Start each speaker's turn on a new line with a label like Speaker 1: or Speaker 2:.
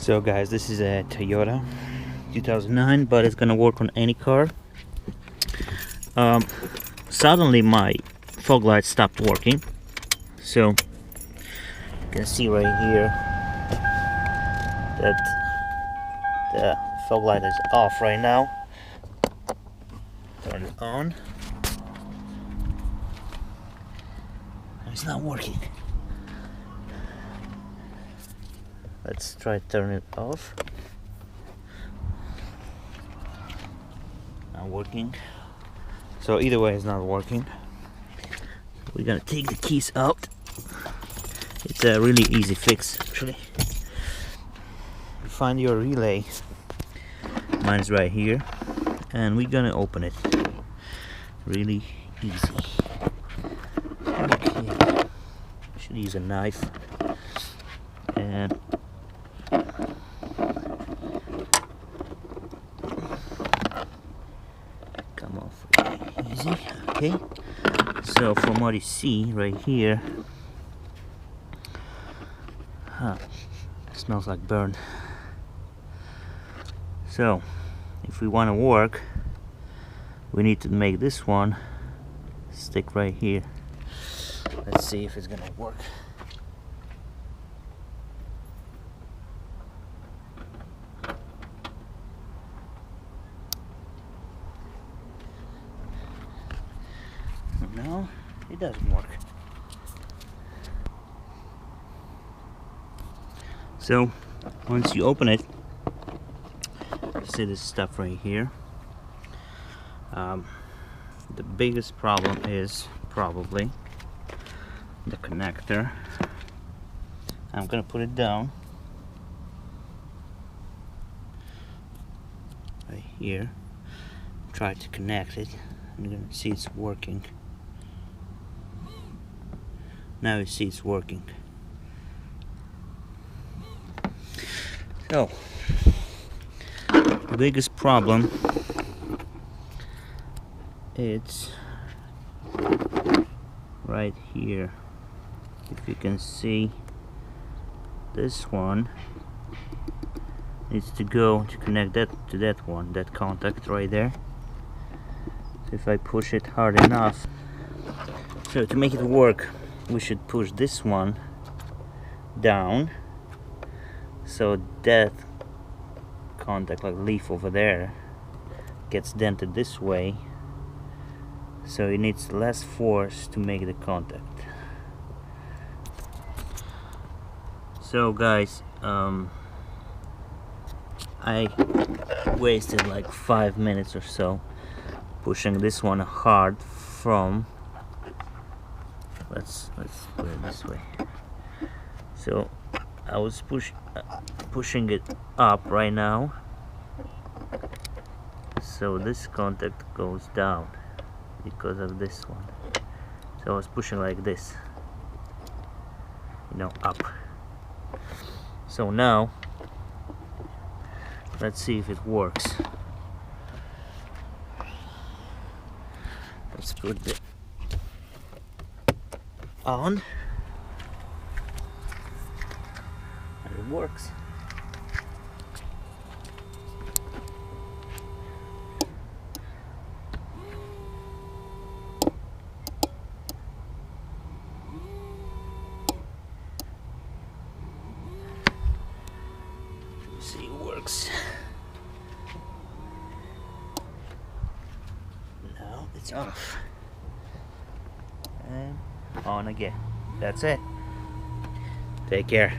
Speaker 1: So guys, this is a Toyota 2009, but it's gonna work on any car. Suddenly my fog light stopped working, so you can see right here that the fog light is off right now. Turn it on. It's not working. Let's try to turn it off. Not working. So either way, it's not working. We're gonna take the keys out. It's a really easy fix, actually. You find your relay. Mine's right here, and we're gonna open it. Really easy. Okay. Should use a knife. And come off really easy. Okay, so from what you see right here, it smells like burn. So if we want to work, we need to make this one stick right here. Let's see if it's gonna work. No, it doesn't work. So once you open it, you see this stuff right here. The biggest problem is probably the connector. I'm gonna put it down right here, try to connect it. You're gonna see it's working. Now you see it's working. So the biggest problem, it's right here. If you can see, this one needs to go to connect that to that one, that contact right there. So if I push it hard enough, so to make it work, we should push this one down so that contact, like leaf over there, gets dented this way, so it needs less force to make the contact. So guys, I wasted like 5 minutes or so pushing this one hard from, let's put it this way. So I was pushing it up right now, so this contact goes down because of this one. So I was pushing like this, you know, up. So now let's see if it works. Let's put it on, and it works. See, it works. Now it's off and on again. That's it. Take care.